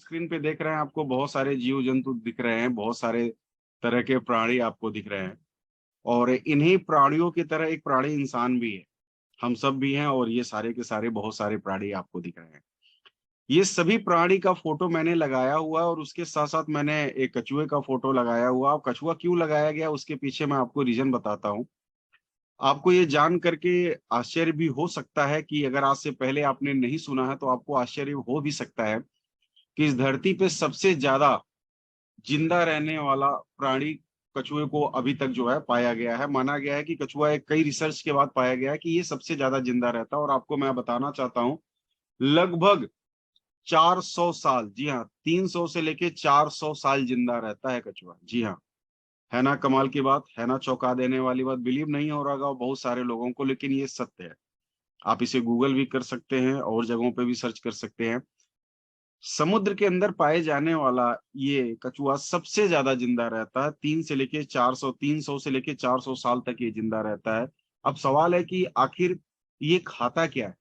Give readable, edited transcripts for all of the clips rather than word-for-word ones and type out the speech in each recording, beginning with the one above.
Screen पे देख रहे हैं आपको बहुत सारे जीव जंतु दिख रहे हैं, बहुत सारे तरह के प्राणी आपको दिख रहे हैं। और इन्हीं प्राणियों की तरह एक प्राणी इंसान भी है, हम सब भी हैं, और ये सारे के सारे बहुत सारे प्राणी आपको दिख रहे हैं। ये सभी प्राणी का फोटो मैंने लगाया हुआ है, और उसके साथ साथ मैंने एक कछुए का फोटो लगाया हुआ। अब कछुआ क्यों लगाया गया उसके पीछे मैं आपको रीजन बताता हूँ। आपको ये जान करके आश्चर्य भी हो सकता है कि अगर आज से पहले आपने नहीं सुना है तो आपको आश्चर्य हो भी सकता है कि इस धरती पे सबसे ज्यादा जिंदा रहने वाला प्राणी कछुए को अभी तक जो है पाया गया है। माना गया है कि कछुआ एक कई रिसर्च के बाद पाया गया है कि ये सबसे ज्यादा जिंदा रहता है। और आपको मैं बताना चाहता हूँ, लगभग 400 साल, जी हाँ, 300 से लेके 400 साल जिंदा रहता है कछुआ। जी हाँ, है ना कमाल की बात, है ना चौंका देने वाली बात। बिलीव नहीं हो रहा होगा बहुत सारे लोगों को, लेकिन ये सत्य है। आप इसे गूगल भी कर सकते हैं और जगहों पे भी सर्च कर सकते हैं। समुद्र के अंदर पाए जाने वाला ये कछुआ सबसे ज्यादा जिंदा रहता है। 300 से लेके 400 साल तक ये जिंदा रहता है। अब सवाल है कि आखिर ये खाता क्या है,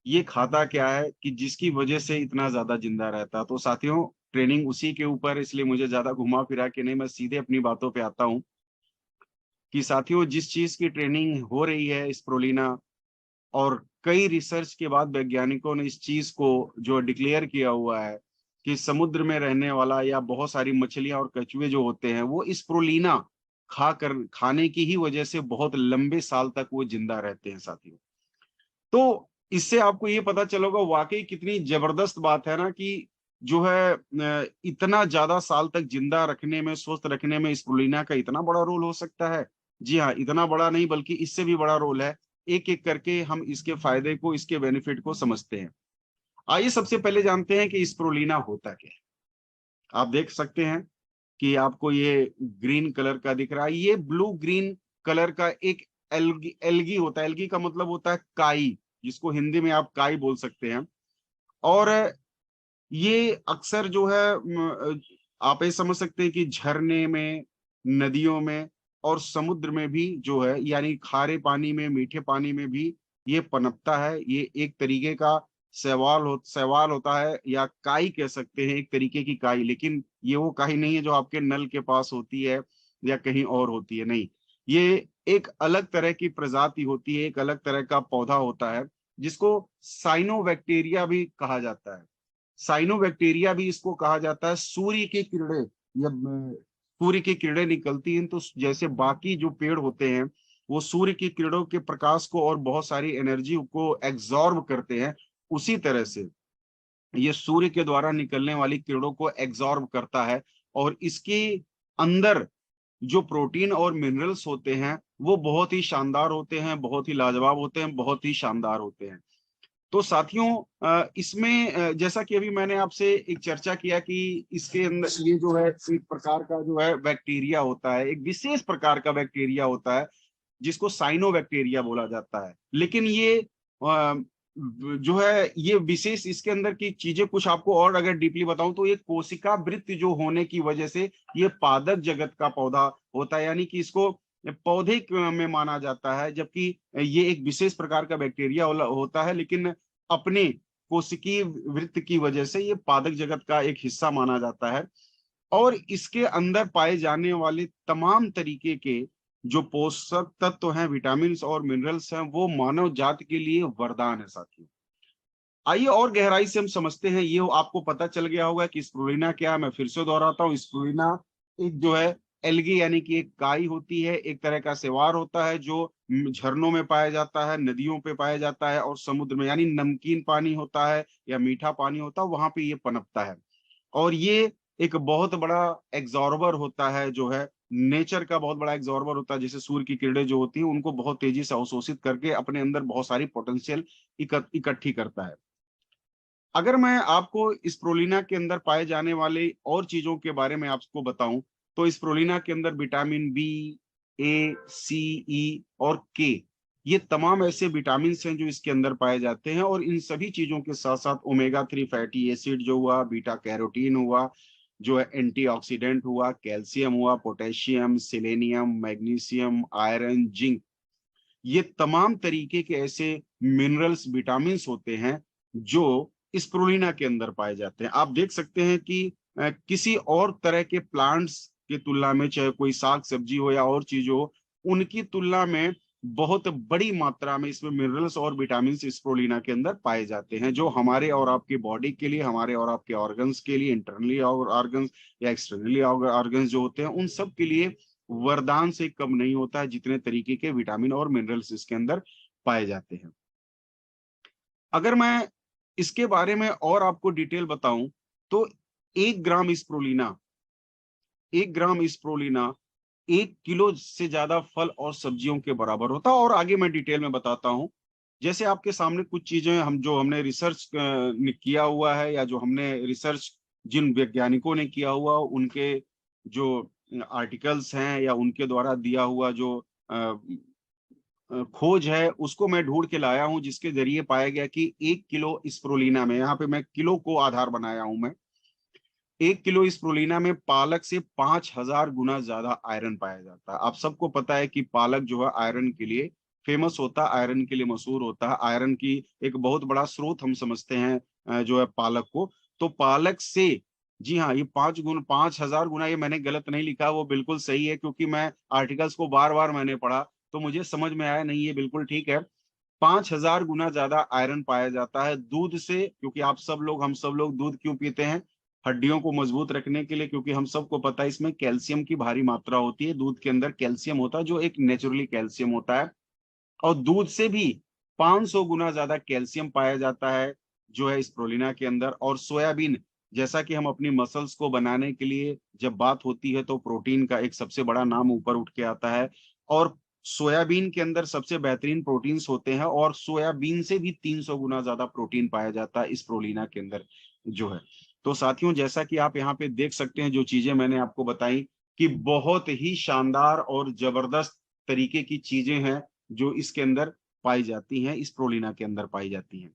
ये खाता क्या है कि जिसकी वजह से इतना ज्यादा जिंदा रहता है। तो साथियों, ट्रेनिंग उसी के ऊपर, इसलिए मुझे ज्यादा घुमा फिरा के नहीं, मैं सीधे अपनी बातों पे आता हूँ कि साथियों, जिस चीज की ट्रेनिंग हो रही है स्प्रोलिना, और कई रिसर्च के बाद वैज्ञानिकों ने इस चीज को जो डिक्लेयर किया हुआ है कि समुद्र में रहने वाला या बहुत सारी मछलियां और कछुए जो होते हैं वो स्प्रोलिना खाने की ही वजह से बहुत लंबे साल तक वो जिंदा रहते हैं साथियों। तो इससे आपको ये पता चलेगा वाकई कितनी जबरदस्त बात है ना, कि जो है इतना ज्यादा साल तक जिंदा रखने में, स्वस्थ रखने में स्प्रुलिना का इतना बड़ा रोल हो सकता है। जी हाँ, इतना बड़ा नहीं बल्कि इससे भी बड़ा रोल है। एक एक करके हम इसके फायदे को, इसके बेनिफिट को समझते हैं। आइए सबसे पहले जानते हैं कि स्प्रुलिना होता क्या है। आप देख सकते हैं कि आपको ये ग्रीन कलर का दिख रहा है, ये ब्लू ग्रीन कलर का एक एल्गी एल्गी होता है। एल्गी का मतलब होता है काई, जिसको हिंदी में आप काई बोल सकते हैं। और ये अक्सर जो है आप ये समझ सकते हैं कि झरने में, नदियों में और समुद्र में भी जो है, यानी खारे पानी में, मीठे पानी में भी ये पनपता है। ये एक तरीके का शैवाल होता है, या काई कह सकते हैं, एक तरीके की काई। लेकिन ये वो काई नहीं है जो आपके नल के पास होती है या कहीं और होती है, नहीं। ये एक अलग तरह की प्रजाति होती है, एक अलग तरह का पौधा होता है, जिसको साइनोबैक्टीरिया भी कहा जाता है। साइनोबैक्टीरिया भी इसको कहा जाता है। सूर्य की किरणें, जब सूर्य की किरणें निकलती हैं तो जैसे बाकी जो पेड़ होते हैं वो सूर्य की किरणों के प्रकाश को और बहुत सारी एनर्जी को एग्जॉर्ब करते हैं, उसी तरह से ये सूर्य के द्वारा निकलने वाली किरणों को एग्जॉर्ब करता है। और इसके अंदर जो प्रोटीन और मिनरल्स होते हैं वो बहुत ही शानदार होते हैं, बहुत ही लाजवाब होते हैं, बहुत ही शानदार होते हैं। तो साथियों, इसमें जैसा कि अभी मैंने आपसे एक चर्चा किया कि इसके अंदर ये जो है एक प्रकार का जो है बैक्टीरिया होता है, एक विशेष प्रकार का बैक्टीरिया होता है जिसको साइनो बैक्टीरिया बोला जाता है। लेकिन ये जो है ये विशेष, इसके अंदर की चीजें कुछ आपको और अगर डीपली बताऊं तो ये कोशिका वृत्त जो होने की वजह से ये पादप जगत का पौधा होता है, यानी कि इसको पौधे में माना जाता है। जबकि ये एक विशेष प्रकार का बैक्टीरिया होता है, लेकिन अपने कोशिकीय वृत्त की वजह से ये पादप जगत का एक हिस्सा माना जाता है। और इसके अंदर पाए जाने वाले तमाम तरीके के जो पोषक तत्व हैं, विटामिन और मिनरल्स हैं, वो मानव जाति के लिए वरदान है साथियों। आइए और गहराई से हम समझते हैं। ये आपको पता चल गया होगा कि स्प्रुलिना क्या है। मैं फिर से दोहराता हूँ, स्प्रुलिना एक जो है एल्गी यानी कि एक काई होती है, एक तरह का शैवाल होता है जो झरनों में पाया जाता है, नदियों पे पाया जाता है, और समुद्र में, यानी नमकीन पानी होता है या मीठा पानी होता है, वहां पे ये पनपता है। और ये एक बहुत बड़ा एग्जॉर्बर होता है, जो है नेचर का बहुत बड़ा एग्जॉर्बर होता है। जैसे सूर्य की किरणें जो होती है उनको बहुत तेजी से अवशोषित करके अपने अंदर बहुत सारी पोटेंशियल इकट्ठी करता है। अगर मैं आपको स्प्रोलिना के अंदर पाए जाने वाले और चीजों के बारे में आपको बताऊं, तो स्प्रोलिना के अंदर विटामिन बी, ए, सी, ई और के, ये तमाम ऐसे विटामिन हैं जो इसके अंदर पाए जाते हैं। और इन सभी चीजों के साथ साथ ओमेगा 3 फैटी एसिड जो हुआ, बीटा कैरोटीन हुआ, जो है एंटीऑक्सीडेंट हुआ, कैल्शियम हुआ, potassium, selenium, magnesium, iron, zinc, ये तमाम तरीके के ऐसे मिनरल्स, विटामिन होते हैं जो स्प्रुलिना के अंदर पाए जाते हैं। आप देख सकते हैं कि किसी और तरह के प्लांट्स की तुलना में, चाहे कोई साग सब्जी हो या और चीज हो, उनकी तुलना में बहुत बड़ी मात्रा में इसमें मिनरल्स और विटामिन स्प्रुलिना के अंदर पाए जाते हैं, जो हमारे और आपकी बॉडी के लिए, हमारे और आपके ऑर्गन्स के लिए, इंटरनली ऑर्गन्स या एक्सटर्नली ऑर्गन्स जो होते हैं, उन सब के लिए वरदान से कम नहीं होता है, जितने तरीके के विटामिन और मिनरल्स इसके अंदर पाए जाते हैं। अगर मैं इसके बारे में और आपको डिटेल बताऊं तो 1 ग्राम स्प्रुलिना 1 किलो से ज्यादा फल और सब्जियों के बराबर होता है। और आगे मैं डिटेल में बताता हूं। जैसे आपके सामने कुछ चीजें हमने रिसर्च किया हुआ है, या जो हमने रिसर्च जिन वैज्ञानिकों ने किया हुआ, उनके जो आर्टिकल्स हैं या उनके द्वारा दिया हुआ जो खोज है, उसको मैं ढूंढ के लाया हूं, जिसके जरिए पाया गया कि 1 किलो स्प्रुलिना में, यहाँ पे मैं किलो को आधार बनाया हूं मैं, 1 किलो स्प्रुलिना में पालक से 5,000 गुना ज्यादा आयरन पाया जाता है। आप सबको पता है कि पालक जो है आयरन के लिए फेमस होता है, आयरन के लिए मशहूर होता है, आयरन की एक बहुत बड़ा स्रोत हम समझते हैं जो है पालक को। तो पालक से, जी हाँ, ये 5,000 गुना, ये मैंने गलत नहीं लिखा, वो बिल्कुल सही है, क्योंकि मैं आर्टिकल्स को बार बार मैंने पढ़ा तो मुझे समझ में आया, नहीं ये बिल्कुल ठीक है। 5,000 गुना ज्यादा आयरन पाया जाता है दूध से, क्योंकि हम सब लोग दूध क्यों पीते हैं? हड्डियों को मजबूत रखने के लिए, क्योंकि हम सबको पता है इसमें कैल्शियम की भारी मात्रा होती है, दूध के अंदर कैल्शियम होता है जो एक नेचुरली कैल्शियम होता है। और दूध से भी 500 गुना ज्यादा कैल्शियम पाया जाता है जो है स्प्रुलिना के अंदर। और सोयाबीन, जैसा कि हम अपनी मसल्स को बनाने के लिए जब बात होती है तो प्रोटीन का एक सबसे बड़ा नाम ऊपर उठ के आता है, और सोयाबीन के अंदर सबसे बेहतरीन प्रोटीन्स होते हैं, और सोयाबीन से भी 300 गुना ज्यादा प्रोटीन पाया जाता है स्प्रुलिना के अंदर जो है। तो साथियों, जैसा कि आप यहाँ पे देख सकते हैं, जो चीजें मैंने आपको बताई कि बहुत ही शानदार और जबरदस्त तरीके की चीजें हैं जो इसके अंदर पाई जाती हैं, इस प्रोलिना के अंदर पाई जाती हैं।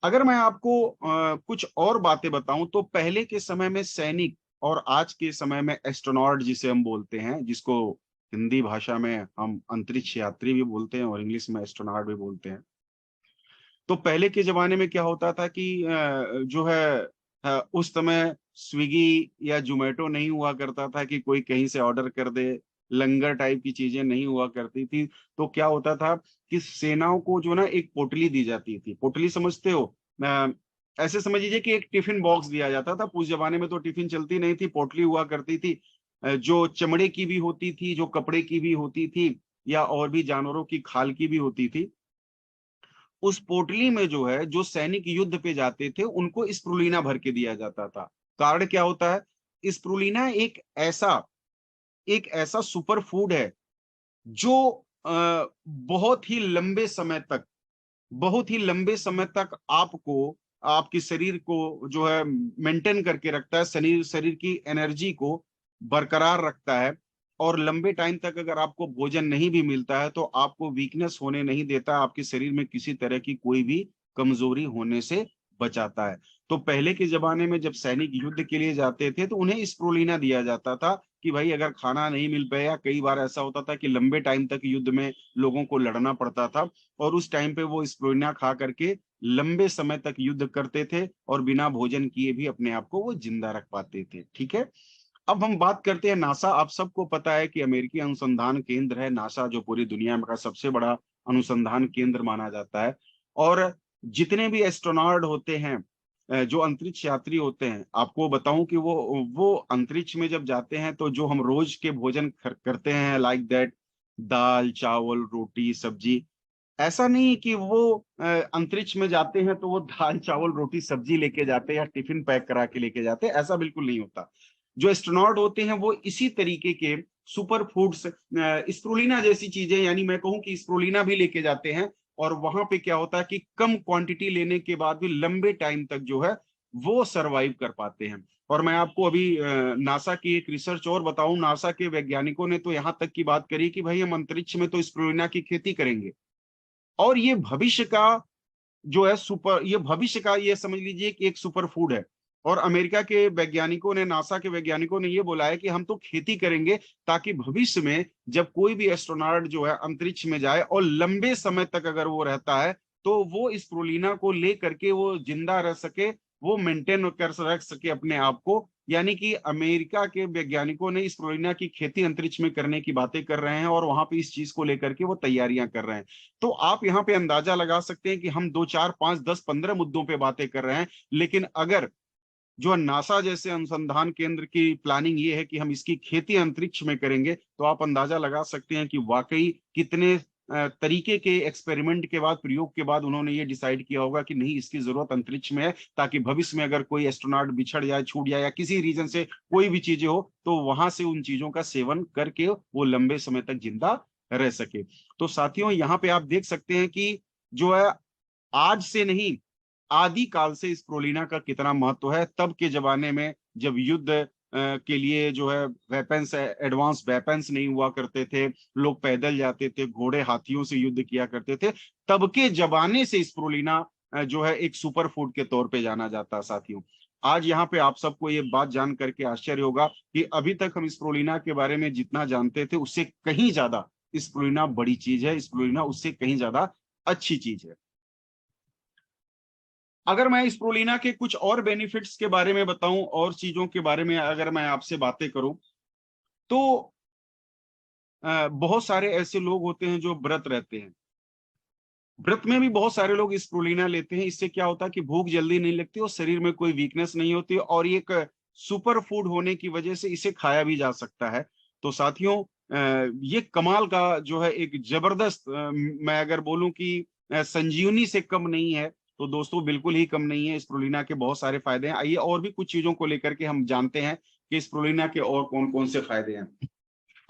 अगर मैं आपको कुछ और बातें बताऊं तो पहले के समय में सैनिक और आज के समय में एस्ट्रोनॉट जिसे हम बोलते हैं, जिसको हिंदी भाषा में हम अंतरिक्ष यात्री भी बोलते हैं और इंग्लिश में एस्ट्रोनॉट भी बोलते हैं। तो पहले के जमाने में क्या होता था कि जो है उस समय स्विगी या जोमेटो नहीं हुआ करता था कि कोई कहीं से ऑर्डर कर दे, लंगर टाइप की चीजें नहीं हुआ करती थी। तो क्या होता था कि सेनाओं को जो ना एक पोटली दी जाती थी। पोटली समझते हो? अ, ऐसे समझ लीजिए कि एक टिफिन बॉक्स दिया जाता था। उस जमाने में तो टिफिन चलती नहीं थी, पोटली हुआ करती थी, जो चमड़े की भी होती थी, जो कपड़े की भी होती थी, या और भी जानवरों की खाल की भी होती थी। उस पोटली में जो है, जो सैनिक युद्ध पे जाते थे उनको स्प्रुलिना भर के दिया जाता था। कारण क्या होता है? स्प्रुलिना एक ऐसा सुपर फूड है जो बहुत ही लंबे समय तक, आपको, आपके शरीर को जो है मेंटेन करके रखता है, शरीर शरीर की एनर्जी को बरकरार रखता है। और लंबे टाइम तक अगर आपको भोजन नहीं भी मिलता है तो आपको वीकनेस होने नहीं देता, आपके शरीर में किसी तरह की कोई भी कमजोरी होने से बचाता है। तो पहले के जमाने में जब सैनिक युद्ध के लिए जाते थे तो उन्हें स्प्रुलिना दिया जाता था कि भाई अगर खाना नहीं मिल पाया, कई बार ऐसा होता था कि लंबे टाइम तक युद्ध में लोगों को लड़ना पड़ता था, और उस टाइम पे वो स्प्रुलिना खा करके लंबे समय तक युद्ध करते थे और बिना भोजन किए भी अपने आप को वो जिंदा रख पाते थे। ठीक है। अब हम बात करते हैं नासा। आप सबको पता है कि अमेरिकी अनुसंधान केंद्र है नासा, जो पूरी दुनिया में का सबसे बड़ा अनुसंधान केंद्र माना जाता है। और जितने भी एस्ट्रोनॉट होते हैं, जो अंतरिक्ष यात्री होते हैं, आपको बताऊं कि वो अंतरिक्ष में जब जाते हैं तो जो हम रोज के भोजन करते हैं, लाइक दैट, दाल चावल रोटी सब्जी, ऐसा नहीं कि वो अंतरिक्ष में जाते हैं तो वो दाल चावल रोटी सब्जी लेके जाते हैं या टिफिन पैक करा के लेके जाते हैं, ऐसा बिल्कुल नहीं होता। जो एस्ट्रोनॉट होते हैं वो इसी तरीके के सुपर फूड्स, स्प्रुलिना जैसी चीजें, यानी मैं कहूं कि स्प्रुलिना भी लेके जाते हैं। और वहां पे क्या होता है कि कम क्वांटिटी लेने के बाद भी लंबे टाइम तक जो है वो सरवाइव कर पाते हैं। और मैं आपको अभी नासा की एक रिसर्च और बताऊं, नासा के वैज्ञानिकों ने तो यहां तक की बात करी कि भाई हम अंतरिक्ष में तो स्प्रुलिना की खेती करेंगे, और ये भविष्य का जो है ये भविष्य का, ये समझ लीजिए कि एक सुपर फूड है। और अमेरिका के वैज्ञानिकों ने, नासा के वैज्ञानिकों ने ये बोला है कि हम तो खेती करेंगे ताकि भविष्य में जब कोई भी एस्ट्रोनॉट जो है अंतरिक्ष में जाए और लंबे समय तक अगर वो रहता है तो वो स्प्रुलिना को ले करके वो जिंदा रह सके, वो मेंटेन कर रख सके अपने आप को। यानी कि अमेरिका के वैज्ञानिकों ने स्प्रुलिना की खेती अंतरिक्ष में करने की बातें कर रहे हैं और वहां पे इस चीज को लेकर के वो तैयारियां कर रहे हैं। तो आप यहाँ पे अंदाजा लगा सकते हैं कि हम 2 4 5 10 15 मुद्दों पे बातें कर रहे हैं, लेकिन अगर जो नासा जैसे अनुसंधान केंद्र की प्लानिंग ये है कि हम इसकी खेती अंतरिक्ष में करेंगे, तो आप अंदाजा लगा सकते हैं कि वाकई कितने तरीके के एक्सपेरिमेंट के बाद, प्रयोग के बाद उन्होंने ये डिसाइड किया होगा कि नहीं, इसकी जरूरत अंतरिक्ष में है, ताकि भविष्य में अगर कोई एस्ट्रोनॉट बिछड़ जाए, छूट जाए या किसी रीजन से कोई भी चीजें हो, तो वहां से उन चीजों का सेवन करके वो लंबे समय तक जिंदा रह सके। तो साथियों, यहाँ पे आप देख सकते हैं कि जो है, आज से नहीं, आदि काल से स्प्रुलिना का कितना महत्व है। तब के जमाने में जब युद्ध के लिए जो है वेपन्स, एडवांस वेपन्स नहीं हुआ करते थे, लोग पैदल जाते थे, घोड़े हाथियों से युद्ध किया करते थे, तब के जमाने से स्प्रुलिना जो है एक सुपर फूड के तौर पे जाना जाता है। साथियों, आज यहाँ पे आप सबको ये बात जान करके आश्चर्य होगा कि अभी तक हम स्प्रुलिना के बारे में जितना जानते थे उससे कहीं ज्यादा स्प्रुलिना बड़ी चीज है, स्प्रुलिना उससे कहीं ज्यादा अच्छी चीज है। अगर मैं स्प्रुलिना के कुछ और बेनिफिट्स के बारे में बताऊं और चीजों के बारे में अगर मैं आपसे बातें करूं, तो बहुत सारे ऐसे लोग होते हैं जो व्रत रहते हैं। व्रत में भी बहुत सारे लोग स्प्रुलिना लेते हैं। इससे क्या होता है कि भूख जल्दी नहीं लगती और शरीर में कोई वीकनेस नहीं होती, और ये एक सुपर फूड होने की वजह से इसे खाया भी जा सकता है। तो साथियों, ये कमाल का जो है एक जबरदस्त, मैं अगर बोलूं कि संजीवनी से कम नहीं है, तो दोस्तों बिल्कुल ही कम नहीं है। स्प्रुलिना के बहुत सारे फायदे हैं। आइए और भी कुछ चीजों को लेकर के हम जानते हैं कि स्प्रुलिना के और कौन कौन से फायदे हैं।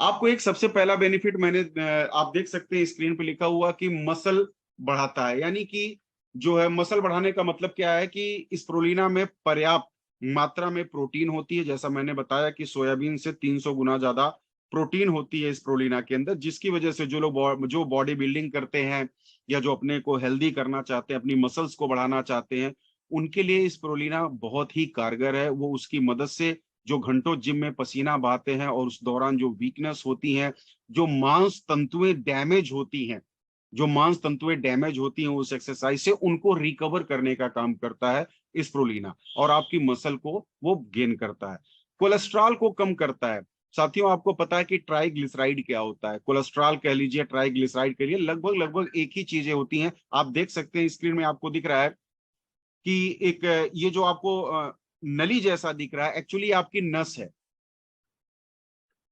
आपको एक सबसे पहला बेनिफिट मैंने, आप देख सकते हैं स्क्रीन पे लिखा हुआ कि मसल बढ़ाता है। यानी कि जो है मसल बढ़ाने का मतलब क्या है कि स्प्रुलिना में पर्याप्त मात्रा में प्रोटीन होती है। जैसा मैंने बताया कि सोयाबीन से 300 गुना ज्यादा प्रोटीन होती है स्प्रुलिना के अंदर, जिसकी वजह से जो लोग जो बॉडी बिल्डिंग करते हैं या जो अपने को हेल्दी करना चाहते हैं, अपनी मसल्स को बढ़ाना चाहते हैं, उनके लिए स्प्रुलिना बहुत ही कारगर है। वो उसकी मदद से जो घंटों जिम में पसीना बहाते हैं और उस दौरान जो वीकनेस होती है, जो मांस तंतुएं डैमेज होती हैं, जो मांस तंतुएं डैमेज होती हैं उस एक्सरसाइज से, उनको रिकवर करने का काम करता है स्प्रुलिना, और आपकी मसल को वो गेन करता है। कोलेस्ट्रॉल को कम करता है। साथियों, आपको पता है कि ट्राइग्लिसराइड क्या होता है? कोलेस्ट्रॉल कह लीजिए, ट्राइग्लिसराइड कह लीजिए, लगभग लगभग एक ही चीजें होती हैं। आप देख सकते हैं स्क्रीन में आपको दिख रहा है कि एक ये जो आपको नली जैसा दिख रहा है, एक्चुअली आपकी नस है।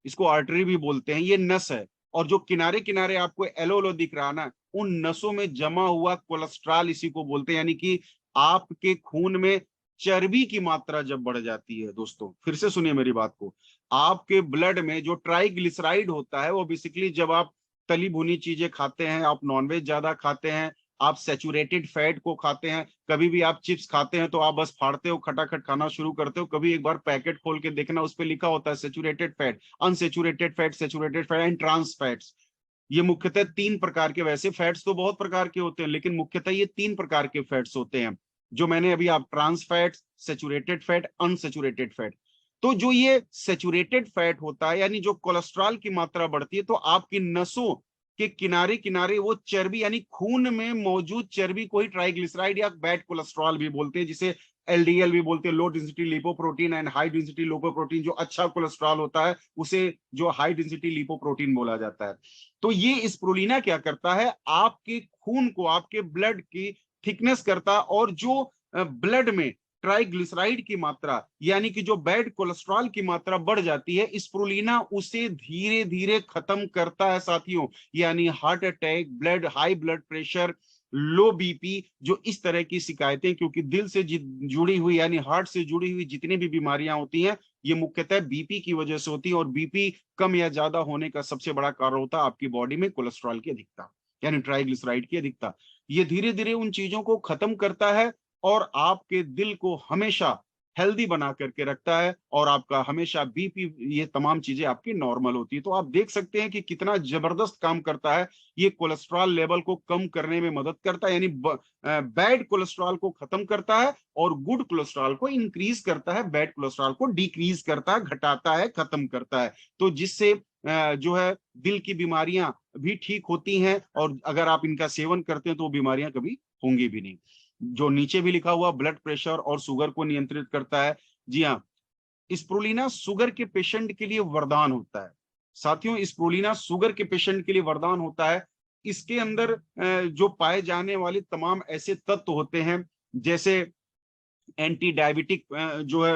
इसको आर्टरी भी बोलते हैं, ये नस है। और जो किनारे किनारे आपको एलो एलो दिख रहा है ना, उन नसों में जमा हुआ कोलेस्ट्रॉल इसी को बोलते हैं। यानी कि आपके खून में चर्बी की मात्रा जब बढ़ जाती है, दोस्तों फिर से सुनिए मेरी बात को, आपके ब्लड में जो ट्राइग्लिसराइड होता है, वो बेसिकली जब आप तली भुनी चीजें खाते हैं, आप नॉनवेज ज्यादा खाते हैं, आप सेचुरेटेड फैट को खाते हैं, कभी भी आप चिप्स खाते हैं तो आप बस फाड़ते हो, खटाखट खाना शुरू करते हो, कभी एक बार पैकेट खोल के देखना, उस पर लिखा होता है saturated fat, unsaturated fat, saturated fat and trans fats. ये मुख्यतः 3 प्रकार के, वैसे फैट्स तो बहुत प्रकार के होते हैं, लेकिन मुख्यतः ये 3 प्रकार के फैट्स होते हैं, जो मैंने अभी आप trans fat, saturated fat, unsaturated fat. तो जो ये सेचुरेटेड फैट होता है, यानी जो कोलेस्ट्रॉल की मात्रा बढ़ती है, तो आपकी नसों के किनारे किनारे वो चर्बी, यानी खून में मौजूद चर्बी को ही ट्राइग्लिसराइड या बैड कोलेस्ट्रॉल भी बोलते हैं, जिसे एलडीएल भी बोलते हैं, low density lipoprotein and high density lipoprotein. जो अच्छा कोलेस्ट्रॉल होता है उसे जो हाई डेंसिटी लिपोप्रोटीन बोला जाता है। तो ये स्प्रुलिना क्या करता है, आपके खून को, आपके ब्लड की थिकनेस करता है, और जो ब्लड में ट्राइग्लिसराइड की मात्रा, यानी कि जो बैड कोलेस्ट्रॉल की मात्रा बढ़ जाती है, स्प्रुलिना उसे धीरे धीरे खत्म करता है साथियों। यानी heart attack, high blood pressure, लो बीपी, जो इस तरह की शिकायतें, क्योंकि दिल से जुड़ी हुई, यानी हार्ट से जुड़ी हुई जितनी भी बीमारियां होती हैं, ये मुख्यतः बीपी की वजह से होती है। और बीपी कम या ज्यादा होने का सबसे बड़ा कारण होता है आपकी बॉडी में कोलेस्ट्रॉल की अधिकता, यानी ट्राइग्लिसराइड की अधिकता। ये धीरे धीरे उन चीजों को खत्म करता है और आपके दिल को हमेशा हेल्दी बना करके रखता है, और आपका हमेशा बीपी, ये तमाम चीजें आपकी नॉर्मल होती है। तो आप देख सकते हैं कि कितना जबरदस्त काम करता है। ये कोलेस्ट्रॉल लेवल को कम करने में मदद करता है, यानी बैड कोलेस्ट्रॉल को खत्म करता है और गुड कोलेस्ट्रॉल को इंक्रीज करता है, बैड कोलेस्ट्रॉल को डिक्रीज करता है, घटाता है, खत्म करता है। तो जिससे जो है दिल की बीमारियां भी ठीक होती हैं, और अगर आप इनका सेवन करते हैं तो वो बीमारियां कभी होंगी भी नहीं। जो नीचे भी लिखा हुआ ब्लड प्रेशर और शुगर को नियंत्रित करता है, जी हाँ, स्प्रुलिना शुगर के पेशेंट के लिए वरदान होता है। साथियों, स्प्रुलिना शुगर के पेशेंट के लिए वरदान होता है। इसके अंदर जो पाए जाने वाले तमाम ऐसे तत्व होते हैं, जैसे एंटी डायबिटिक जो है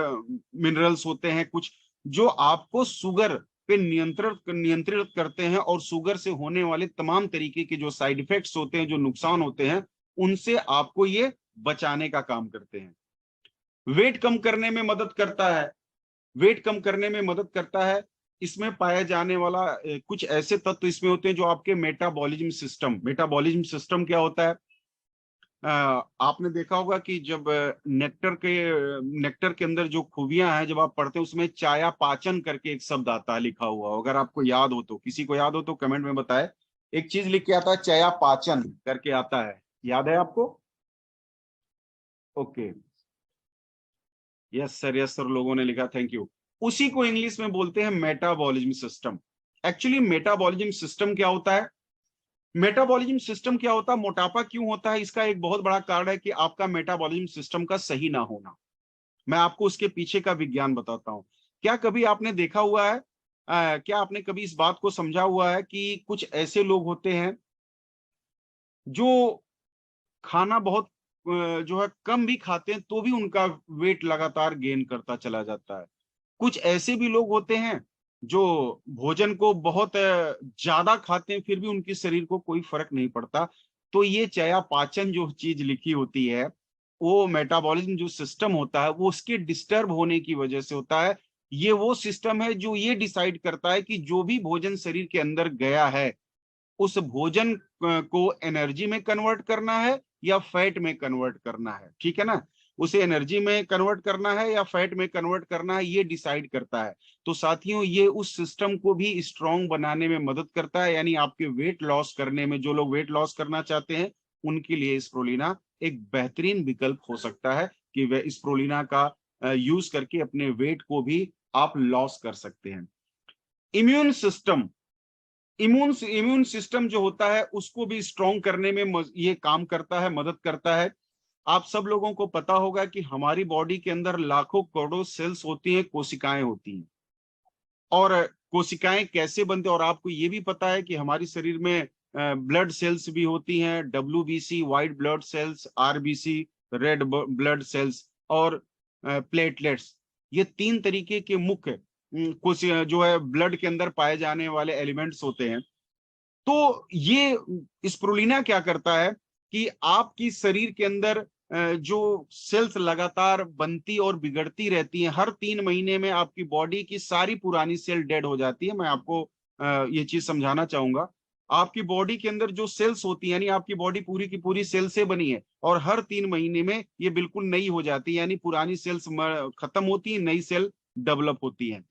मिनरल्स होते हैं कुछ, जो आपको शुगर पे नियंत्रित करते हैं और शुगर से होने वाले तमाम तरीके के जो साइड इफेक्ट्स होते हैं, जो नुकसान होते हैं, उनसे आपको ये बचाने का काम करते हैं। वेट कम करने में मदद करता है, वेट कम करने में मदद करता है। इसमें पाया जाने वाला कुछ ऐसे तत्व इसमें होते हैं जो आपके मेटाबॉलिज्म सिस्टम क्या होता है, आपने देखा होगा कि जब नेक्टर के अंदर जो खूबियां हैं जब आप पढ़ते हैं, उसमें चयापाचन करके एक शब्द आता है लिखा हुआ, अगर आपको याद हो तो, किसी को याद हो तो कमेंट में बताए। एक चीज लिख के आता है चयापाचन करके आता है, याद है आपको? ओके, यस सर, लोगों ने लिखा, थैंक यू। उसी को इंग्लिश में बोलते हैं metabolism system. Actually metabolism system क्या होता है? मेटाबॉलिज्म सिस्टम क्या होता है, मोटापा क्यों होता है, इसका एक बहुत बड़ा कारण है कि आपका मेटाबॉलिज्म सिस्टम का सही ना होना। मैं आपको उसके पीछे का विज्ञान बताता हूं। क्या कभी आपने देखा हुआ है, क्या आपने कभी इस बात को समझा हुआ है कि कुछ ऐसे लोग होते हैं जो खाना बहुत जो है कम भी खाते हैं तो भी उनका वेट लगातार गेन करता चला जाता है। कुछ ऐसे भी लोग होते हैं जो भोजन को बहुत ज्यादा खाते हैं फिर भी उनके शरीर को कोई फर्क नहीं पड़ता। तो ये चयापाचन जो चीज लिखी होती है, वो मेटाबॉलिज्म जो सिस्टम होता है, वो उसके डिस्टर्ब होने की वजह से होता है। ये वो सिस्टम है जो ये डिसाइड करता है कि जो भी भोजन शरीर के अंदर गया है, उस भोजन को एनर्जी में कन्वर्ट करना है या फैट में कन्वर्ट करना है, ठीक है ना? उसे एनर्जी में कन्वर्ट करना है या फैट में कन्वर्ट करना है, ये डिसाइड करता है। तो साथियों, ये उस सिस्टम को भी स्ट्रांग बनाने में मदद करता है, यानी आपके वेट लॉस करने में, जो लोग वेट लॉस करना चाहते हैं उनके लिए स्प्रुलिना एक बेहतरीन विकल्प हो सकता है कि वे स्प्रुलिना का यूज करके अपने वेट को भी आप लॉस कर सकते हैं। इम्यून सिस्टम, इम्यून सिस्टम जो होता है उसको भी स्ट्रॉन्ग करने में ये काम करता है, मदद करता है। आप सब लोगों को पता होगा कि हमारी बॉडी के अंदर लाखों करोड़ों सेल्स होती हैं, कोशिकाएं होती हैं। और कोशिकाएं कैसे बनते हैं, और आपको ये भी पता है कि हमारे शरीर में ब्लड सेल्स भी होती हैं, WBC white blood cells, RBC red blood cells, और प्लेटलेट्स। ये 3 तरीके के मुख्य कुछ जो है ब्लड के अंदर पाए जाने वाले एलिमेंट्स होते हैं। तो ये स्प्रुलिना क्या करता है कि आपकी शरीर के अंदर जो सेल्स लगातार बनती और बिगड़ती रहती हैं, हर 3 महीने में आपकी बॉडी की सारी पुरानी सेल डेड हो जाती है। मैं आपको ये चीज समझाना चाहूंगा। आपकी बॉडी के अंदर जो सेल्स होती है, यानी आपकी बॉडी पूरी की पूरी सेल से बनी है, और हर 3 महीने में ये बिल्कुल नई हो जाती है, यानी पुरानी सेल्स खत्म होती है, नई सेल डेवलप होती है।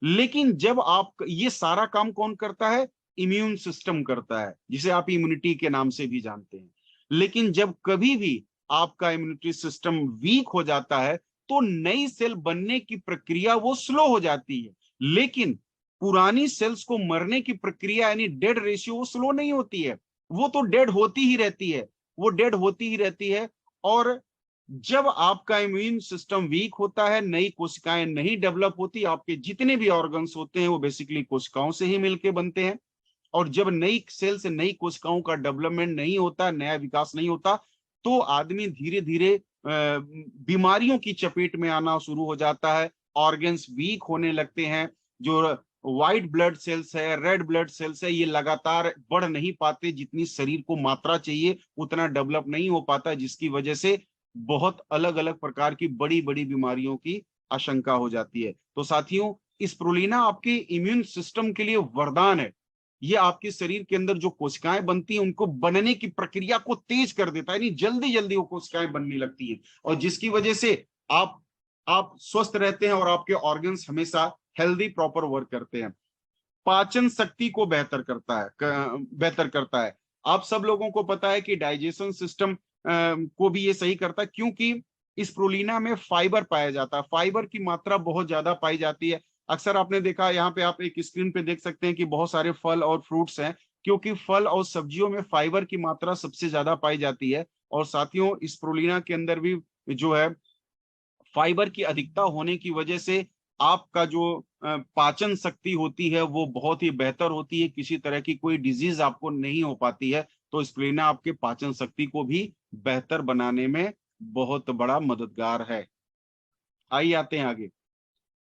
लेकिन जब आप, ये सारा काम कौन करता है? इम्यून सिस्टम करता है, जिसे आप इम्यूनिटी के नाम से भी जानते हैं। लेकिन जब कभी भी आपका इम्यूनिटी सिस्टम वीक हो जाता है, तो नई सेल बनने की प्रक्रिया वो स्लो हो जाती है। लेकिन पुरानी सेल्स को मरने की प्रक्रिया, यानी डेड रेशियो, वो स्लो नहीं होती है, वो तो डेड होती ही रहती है, वो डेड होती ही रहती है। और जब आपका इम्यून सिस्टम वीक होता है, नई कोशिकाएं नहीं डेवलप होती, आपके जितने भी ऑर्गन्स होते हैं वो बेसिकली कोशिकाओं से ही मिलके बनते हैं। और जब नई सेल से नई कोशिकाओं का डेवलपमेंट नहीं होता, नया विकास नहीं होता, तो आदमी धीरे धीरे बीमारियों की चपेट में आना शुरू हो जाता है, ऑर्गन्स वीक होने लगते हैं। जो व्हाइट ब्लड सेल्स है, रेड ब्लड सेल्स है, ये लगातार बढ़ नहीं पाते, जितनी शरीर को मात्रा चाहिए उतना डेवलप नहीं हो पाता, जिसकी वजह से बहुत अलग अलग प्रकार की बड़ी बड़ी बीमारियों की आशंका हो जाती है। तो साथियों, स्प्रुलिना आपके इम्यून सिस्टम के लिए वरदान है। ये आपके शरीर के अंदर जो कोशिकाएं बनती हैं उनको बनने की प्रक्रिया को तेज कर देता है, यानी जल्दी जल्दी वो कोशिकाएं बनने लगती हैं, और जिसकी वजह से आप स्वस्थ रहते हैं और आपके ऑर्गन्स हमेशा हेल्दी प्रॉपर वर्क करते हैं। पाचन शक्ति को बेहतर करता है। आप सब लोगों को पता है कि डाइजेशन सिस्टम को भी ये सही करता है, क्योंकि इस प्रोलीना में फाइबर पाया जाता है, फाइबर की मात्रा बहुत ज्यादा पाई जाती है। अक्सर आपने देखा, यहाँ पे आप एक स्क्रीन पे देख सकते हैं कि बहुत सारे फल और फ्रूट्स हैं, क्योंकि फल और सब्जियों में फाइबर की मात्रा सबसे ज्यादा पाई जाती है। और साथियों स्प्रुलिना के अंदर भी जो है फाइबर की अधिकता होने की वजह से आपका जो पाचन शक्ति होती है वो बहुत ही बेहतर होती है, किसी तरह की कोई डिजीज आपको नहीं हो पाती है। तो स्प्रुलिना आपके पाचन शक्ति को भी बेहतर बनाने में बहुत बड़ा मददगार है। आइए आते हैं आगे।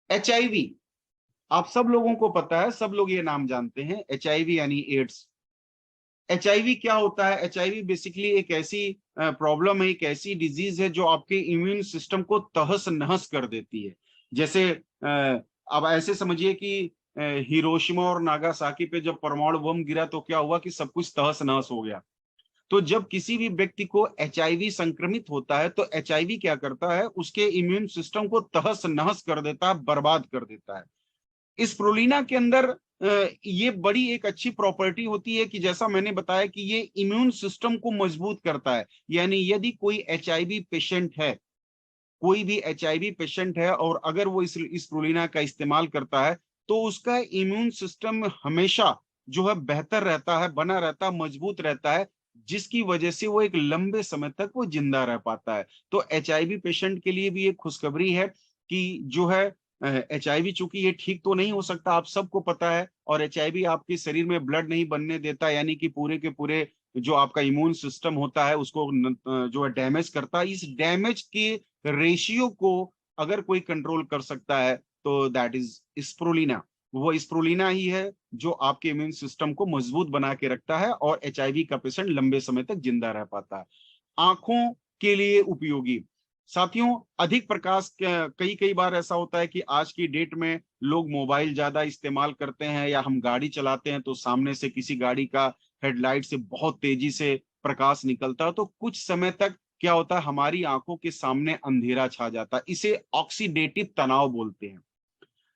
एचआईवी, आप सब लोगों को पता है, सब लोग ये नाम जानते हैं, एचआईवी यानी एड्स। एचआईवी क्या होता है? एचआईवी बेसिकली एक ऐसी प्रॉब्लम है, एक ऐसी डिजीज है जो आपके इम्यून सिस्टम को तहस नहस कर देती है। जैसे अब ऐसे समझिए कि हिरोशिमा और नागासाकी पे जब परमाणु बम गिरा तो क्या हुआ कि सब कुछ तहस नहस हो गया। तो जब किसी भी व्यक्ति को एचआईवी संक्रमित होता है तो एचआईवी क्या करता है, उसके इम्यून सिस्टम को तहस नहस कर देता है, बर्बाद कर देता है। इस प्रोलीना के अंदर ये बड़ी एक अच्छी प्रॉपर्टी होती है कि जैसा मैंने बताया कि ये इम्यून सिस्टम को मजबूत करता है। यानी यदि कोई एचआईवी पेशेंट है, कोई भी एचआईवी पेशेंट है और अगर वो इस प्रोलीना का इस्तेमाल करता है तो उसका इम्यून सिस्टम हमेशा जो है बेहतर रहता है, बना रहता है, मजबूत रहता है, जिसकी वजह से वो एक लंबे समय तक वो जिंदा रह पाता है। तो एचआईवी पेशेंट के लिए भी एक खुशखबरी है कि जो है एचआईवी, चूंकि ये ठीक तो नहीं हो सकता, आप सबको पता है, और एचआईवी आपके शरीर में ब्लड नहीं बनने देता, यानी कि पूरे के पूरे जो आपका इम्यून सिस्टम होता है उसको जो है डैमेज करता है। इस डैमेज के रेशियो को अगर कोई कंट्रोल कर सकता है तो दैट इज स्प्रुलिना। वो स्प्रुलिना ही है जो आपके इम्यून सिस्टम को मजबूत बना के रखता है और एचआईवी का पेशेंट लंबे समय तक जिंदा रह पाता है। आंखों के लिए उपयोगी, साथियों अधिक प्रकाश, कई कई बार ऐसा होता है कि आज की डेट में लोग मोबाइल ज्यादा इस्तेमाल करते हैं या हम गाड़ी चलाते हैं तो सामने से किसी गाड़ी का हेडलाइट से बहुत तेजी से प्रकाश निकलता है, तो कुछ समय तक क्या होता है, हमारी आंखों के सामने अंधेरा छा जाता है। इसे ऑक्सीडेटिव तनाव बोलते हैं,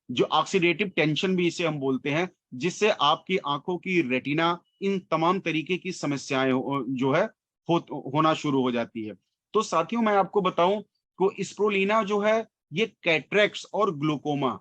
जो ऑक्सीडेटिव टेंशन भी इसे हम बोलते हैं, जिससे आपकी आंखों की रेटिना, इन तमाम तरीके की समस्याएं जो है होना शुरू हो जाती है। तो साथियों मैं आपको बताऊं को स्प्रुलिना जो है ये कैटरेक्ट्स और ग्लूकोमा,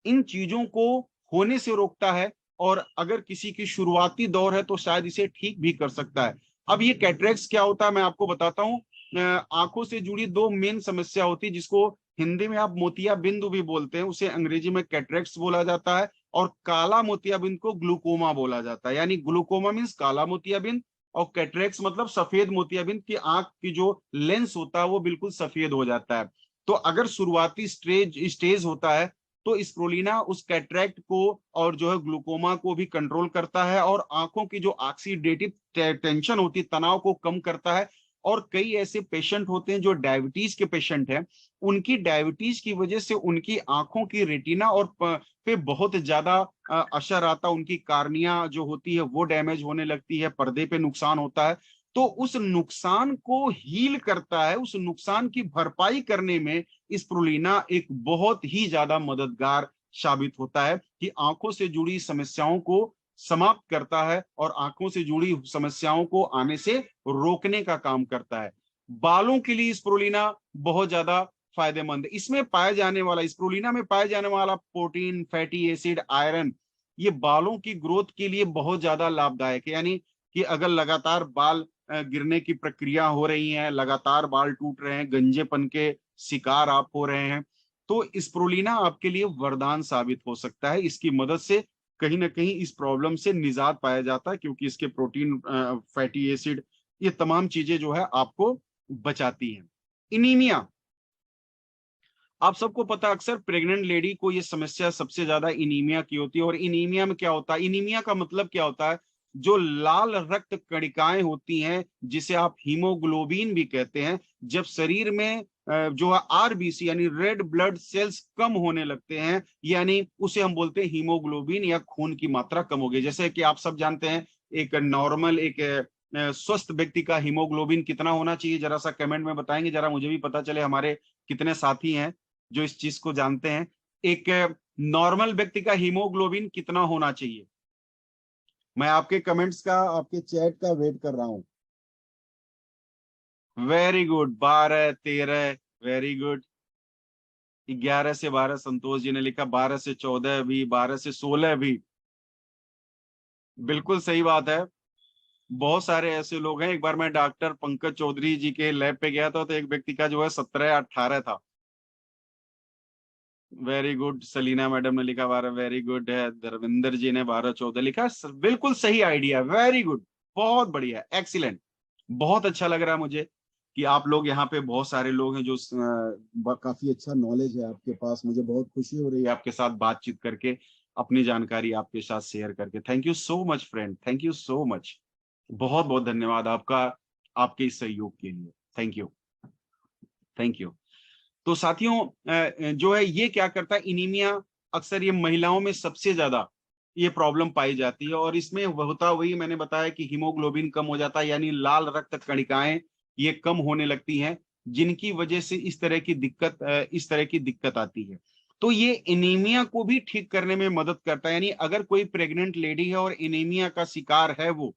इन चीजों को होने से रोकता है, और अगर किसी की शुरुआती दौर है तो शायद इसे ठीक भी कर सकता है। अब ये कैटरेक्ट्स क्या होता है मैं आपको बताता हूँ। आंखों से जुड़ी दो मेन समस्या होती है, जिसको हिंदी में आप मोतिया बिंदु भी बोलते हैं, उसे अंग्रेजी में कैटरेक्ट्स बोला जाता है, और काला मोतियाबिंद को ग्लूकोमा बोला जाता है। यानी ग्लूकोमा मीन्स काला मोतियाबिंद, और कैटरेक्ट्स मतलब सफेद मोतियाबिंद की आंख की जो लेंस होता है वो बिल्कुल सफेद हो जाता है। तो अगर शुरुआती स्टेज होता है तो स्प्रुलिना उस कैटरेक्ट को और जो है ग्लूकोमा को भी कंट्रोल करता है, और आंखों की जो ऑक्सीडेटिव टेंशन होती है, तनाव को कम करता है। और कई ऐसे पेशेंट होते हैं जो डायबिटीज के पेशेंट हैं, उनकी डायबिटीज की वजह से उनकी आंखों की रेटिना और पे बहुत ज्यादा असर आता, उनकी कार्निया जो होती है वो डैमेज होने लगती है, पर्दे पे नुकसान होता है। तो उस नुकसान को हील करता है, उस नुकसान की भरपाई करने में स्प्रुलिना एक बहुत ही ज्यादा मददगार साबित होता है कि आंखों से जुड़ी समस्याओं को समाप्त करता है और आंखों से जुड़ी समस्याओं को आने से रोकने का काम करता है। बालों के लिए स्प्रुलिना बहुत ज्यादा फायदेमंद है। इसमें पाए जाने वाला, स्प्रुलिना में पाए जाने वाला प्रोटीन, फैटी एसिड, आयरन, ये बालों की ग्रोथ के लिए बहुत ज्यादा लाभदायक है। यानी कि अगर लगातार बाल गिरने की प्रक्रिया हो रही है, लगातार बाल टूट रहे हैं, गंजेपन के शिकार आप हो रहे हैं, तो स्प्रुलिना आपके लिए वरदान साबित हो सकता है। इसकी मदद से कहीं ना कहीं इस प्रॉब्लम से निजात पाया जाता है, क्योंकि इसके प्रोटीन, फैटी एसिड, ये तमाम चीजें जो है आपको बचाती हैं। इनीमिया, आप सबको पता, अक्सर प्रेग्नेंट लेडी को ये समस्या सबसे ज्यादा इनीमिया की होती है। और इनीमिया में क्या होता है, इनीमिया का मतलब क्या होता है, जो लाल रक्त कणिकाएं होती हैं जिसे आप हीमोग्लोबिन भी कहते हैं, जब शरीर में जो है आरबीसी यानी रेड ब्लड सेल्स कम होने लगते हैं, यानी उसे हम बोलते हैं हीमोग्लोबिन या खून की मात्रा कम हो गई। जैसे कि आप सब जानते हैं एक नॉर्मल, एक स्वस्थ व्यक्ति का हीमोग्लोबिन कितना होना चाहिए, जरा सा कमेंट में बताएंगे, जरा मुझे भी पता चले हमारे कितने साथी हैं जो इस चीज को जानते हैं। एक नॉर्मल व्यक्ति का हीमोग्लोबिन कितना होना चाहिए? मैं आपके कमेंट्स का, आपके चैट का वेट कर रहा हूं। Very good, 12, 13, very good. 11 से 12, संतोष जी ने लिखा, 12 से 14 भी, 12 से 16 भी, बिल्कुल सही बात है। बहुत सारे ऐसे लोग हैं। एक बार मैं डॉक्टर पंकज चौधरी जी के लैब पे गया था, तो एक व्यक्ति का जो है 17 या 18 था। वेरी गुड, सलीना मैडम ने लिखा 12, वेरी गुड है। धर्मेंद्र जी ने 12-14 लिखा। बिल्कुल सही आइडिया, वेरी गुड, बहुत बढ़िया, एक्सीलेंट। बहुत अच्छा लग रहा है मुझे कि आप लोग यहाँ पे बहुत सारे लोग हैं जो काफी अच्छा नॉलेज है आपके पास। मुझे बहुत खुशी हो रही है आपके साथ बातचीत करके, अपनी जानकारी आपके साथ शेयर करके। Thank you so much friend, thank you so much. बहुत बहुत धन्यवाद आपका, आपके इस सहयोग के लिए। Thank you, thank you. तो साथियों, जो है ये क्या करता है, इनीमिया अक्सर ये महिलाओं में सबसे ज्यादा ये प्रॉब्लम पाई जाती है। और इसमें होता वही मैंने बताया कि हीमोग्लोबिन कम हो जाता है, यानी लाल रक्त कणिकाएं ये कम होने लगती हैं, जिनकी वजह से इस तरह की दिक्कत आती है। तो ये एनीमिया को भी ठीक करने में मदद करता है। यानी अगर कोई प्रेग्नेंट लेडी है और एनीमिया का शिकार है वो,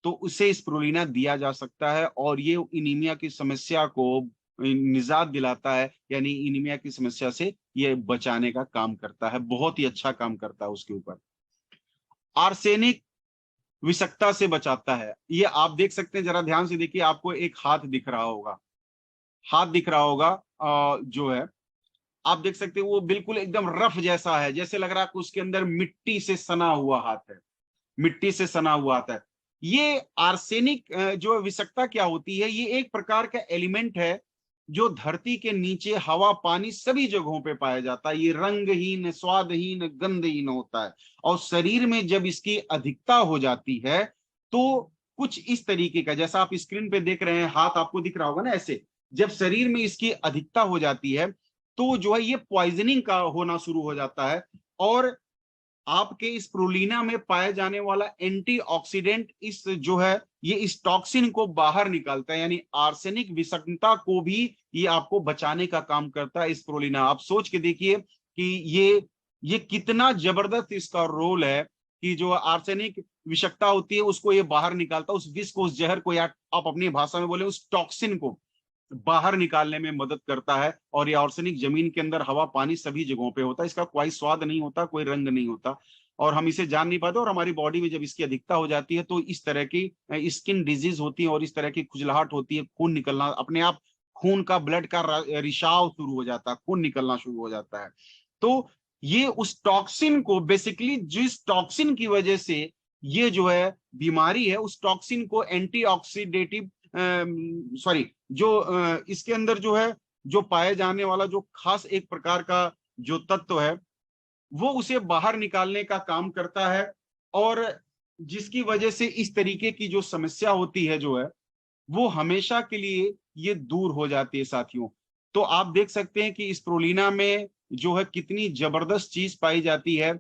तो उसे स्प्रुलिना दिया जा सकता है, और ये एनीमिया की समस्या को निजात दिलाता है, यानी एनीमिया की समस्या से ये बचाने का काम करता है, बहुत ही अच्छा काम करता है उसके ऊपर। आर्सेनिक विषाक्तता से बचाता है। ये आप देख सकते हैं, जरा ध्यान से देखिए, आपको एक हाथ दिख रहा होगा, हाथ दिख रहा होगा, जो है आप देख सकते हैं वो बिल्कुल एकदम रफ जैसा है, जैसे लग रहा है कि उसके अंदर मिट्टी से सना हुआ हाथ है, मिट्टी से सना हुआ आता है। ये आर्सेनिक जो विषाक्तता क्या होती है, ये एक प्रकार का एलिमेंट है जो धरती के नीचे हवा पानी सभी जगहों पे पाया जाता है। ये रंगहीन, स्वादहीन, गंधहीन होता है, और शरीर में जब इसकी अधिकता हो जाती है तो कुछ इस तरीके का, जैसा आप स्क्रीन पे देख रहे हैं, हाथ आपको दिख रहा होगा ना ऐसे, जब शरीर में इसकी अधिकता हो जाती है तो जो है ये पॉइजनिंग का होना शुरू हो जाता है। और आपके इस प्रोलीना में पाया जाने वाला एंटीऑक्सीडेंट इस जो है ये इस टॉक्सिन को बाहर निकालता है, यानी आर्सेनिक विषाक्तता को भी ये आपको बचाने का काम करता है इस प्रोलीना। आप सोच के देखिए कि ये कितना जबरदस्त इसका रोल है, कि जो आर्सेनिक विषाक्तता होती है उसको ये बाहर निकालता है, उस विष को, उस जहर को, या आप अपनी भाषा में बोले उस टॉक्सिन को बाहर निकालने में मदद करता है। और ये आर्सेनिक जमीन के अंदर हवा पानी सभी जगहों पे होता है, इसका कोई स्वाद नहीं होता, कोई रंग नहीं होता, और हम इसे जान नहीं पाते। और हमारी बॉडी में जब इसकी अधिकता हो जाती है तो इस तरह की स्किन डिजीज होती है, और इस तरह की खुजलाहट होती है, खून निकलना अपने आप, खून का ब्लड का रिसाव शुरू हो जाता है, खून निकलना शुरू हो जाता है। तो ये उस टॉक्सिन को, बेसिकली जिस टॉक्सिन की वजह से ये जो है बीमारी है, उस टॉक्सिन को एंटीऑक्सीडेटिव, सॉरी, जो इसके अंदर जो है जो पाए जाने वाला जो खास एक प्रकार का जो तत्व है, वो उसे बाहर निकालने का काम करता है, और जिसकी वजह से इस तरीके की जो समस्या होती है जो है वो हमेशा के लिए ये दूर हो जाती है साथियों। तो आप देख सकते हैं कि इस प्रोलीना में जो है कितनी जबरदस्त चीज पाई जाती है,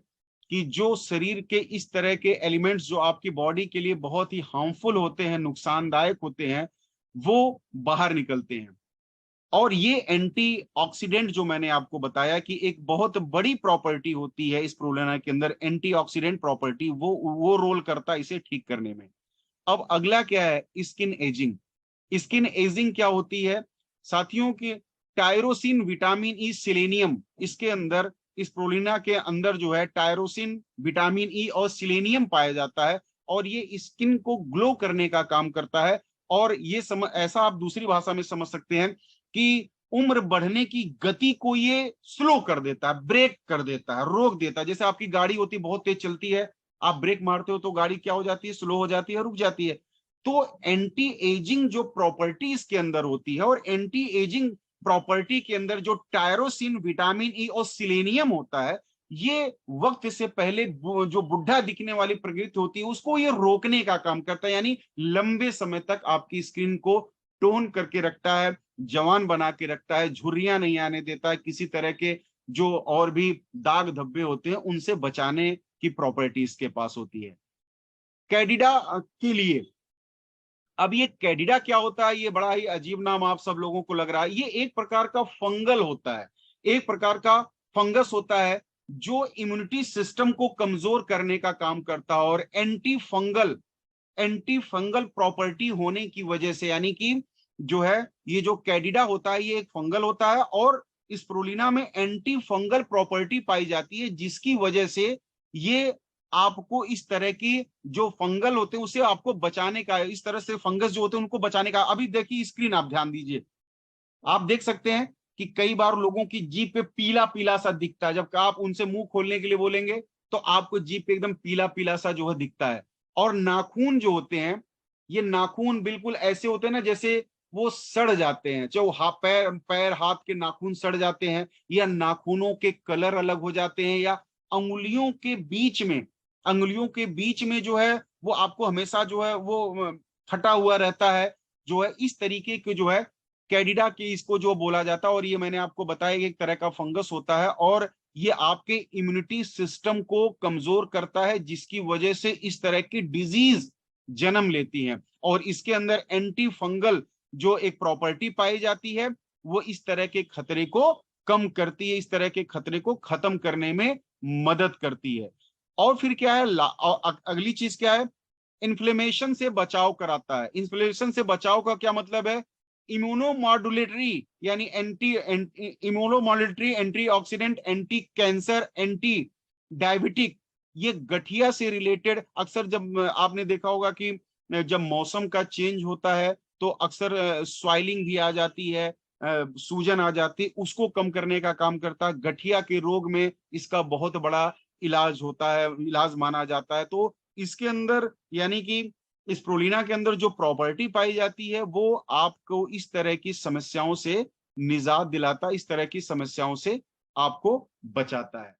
कि जो शरीर के इस तरह के एलिमेंट्स जो आपकी बॉडी के लिए बहुत ही हार्मफुल होते हैं, नुकसानदायक होते हैं, वो बाहर निकलते हैं। और ये एंटीऑक्सीडेंट जो मैंने आपको बताया कि एक बहुत बड़ी प्रॉपर्टी होती है इस प्रोलेना के अंदर, एंटीऑक्सीडेंट प्रॉपर्टी, वो रोल करता है इसे ठीक करने में। अब अगला क्या है, स्किन एजिंग। स्किन एजिंग क्या होती है साथियों, की टायरोसिन, विटामिन ई, सिलेनियम, इसके अंदर, इस प्रोलीना के अंदर जो है टायरोसिन, विटामिन ई और सिलेनियम पाया जाता है, और ये स्किन को ग्लो करने का काम करता है। और ये ऐसा आप दूसरी भाषा में समझ सकते हैं कि उम्र बढ़ने की गति को ये स्लो कर देता है, ब्रेक कर देता है, रोक देता है। जैसे आपकी गाड़ी होती है, बहुत तेज चलती है, आप ब्रेक मारते हो तो गाड़ी क्या हो जाती है, स्लो हो जाती है, रुक जाती है। तो एंटी एजिंग जो प्रॉपर्टी इसके अंदर होती है, और एंटी एजिंग प्रॉपर्टी के अंदर जो टायरोसिन, विटामिन ई और सिलेनियम होता है, ये वक्त से पहले जो बुढ़ा दिखने वाली प्रकृति होती है उसको ये रोकने का काम करता है, यानी लंबे समय तक आपकी स्किन को टोन करके रखता है, जवान बना के रखता है, झुर्रियां नहीं आने देता है, किसी तरह के जो और भी दाग धब्बे होते हैं उनसे बचाने की प्रॉपर्टी इसके पास होती है। कैडिडा के लिए, अब ये कैडिडा क्या होता है, ये बड़ा ही अजीब नाम आप सब लोगों को लग रहा है। ये एक प्रकार का फंगल होता है, एक प्रकार का फंगस होता है जो इम्यूनिटी सिस्टम को कमजोर करने का काम करता है, और एंटी फंगल प्रॉपर्टी होने की वजह से, यानी कि जो है ये जो कैडिडा होता है ये एक फंगल होता है, और इस प्रोलीना में एंटी फंगल प्रॉपर्टी पाई जाती है, जिसकी वजह से ये आपको इस तरह की जो फंगल होते हैं उसे आपको बचाने का है, इस तरह से फंगस जो होते हैं उनको बचाने का। अभी देखिए स्क्रीन आप ध्यान दीजिए, आप देख सकते हैं कि कई बार लोगों की जीभ पे पीला पीला सा दिखता है, जब आप उनसे मुंह खोलने के लिए बोलेंगे तो आपको जीभ पे एकदम पीला पीला सा जो है दिखता है। और नाखून जो होते हैं, ये नाखून बिल्कुल ऐसे होते हैं ना जैसे वो सड़ जाते हैं, जो पैर पैर हाथ के नाखून सड़ जाते हैं, या नाखूनों के कलर अलग हो जाते हैं, या अंगुलियों के बीच में, अंगुलियों के बीच में जो है वो आपको हमेशा जो है वो फटा हुआ रहता है, जो है इस तरीके के जो है कैडिडा की इसको जो बोला जाता है। और ये मैंने आपको बताया कि एक तरह का फंगस होता है, और ये आपके इम्यूनिटी सिस्टम को कमजोर करता है, जिसकी वजह से इस तरह की डिजीज जन्म लेती हैं। और इसके अंदर एंटी फंगल जो एक प्रॉपर्टी पाई जाती है, वो इस तरह के खतरे को कम करती है, इस तरह के खतरे को खत्म करने में मदद करती है। और फिर क्या है, अगली चीज क्या है, इन्फ्लेमेशन से बचाव कराता है। इन्फ्लेमेशन से बचाव का क्या मतलब है, इम्यूनोमॉड्यूलेटरी यानी anti immunomodulatory, antioxidant, anti cancer, anti diabetic, ये गठिया से रिलेटेड। अक्सर जब आपने देखा होगा कि जब मौसम का चेंज होता है तो अक्सर स्वाइलिंग भी आ जाती है, सूजन आ जाती है, उसको कम करने का काम करता है। गठिया के रोग में इसका बहुत बड़ा इलाज होता है, इलाज माना जाता है। तो इसके अंदर यानी कि इस प्रोलिना के अंदर जो प्रॉपर्टी पाई जाती है वो आपको इस तरह की समस्याओं से निजात दिलाता है, इस तरह की समस्याओं से आपको बचाता है।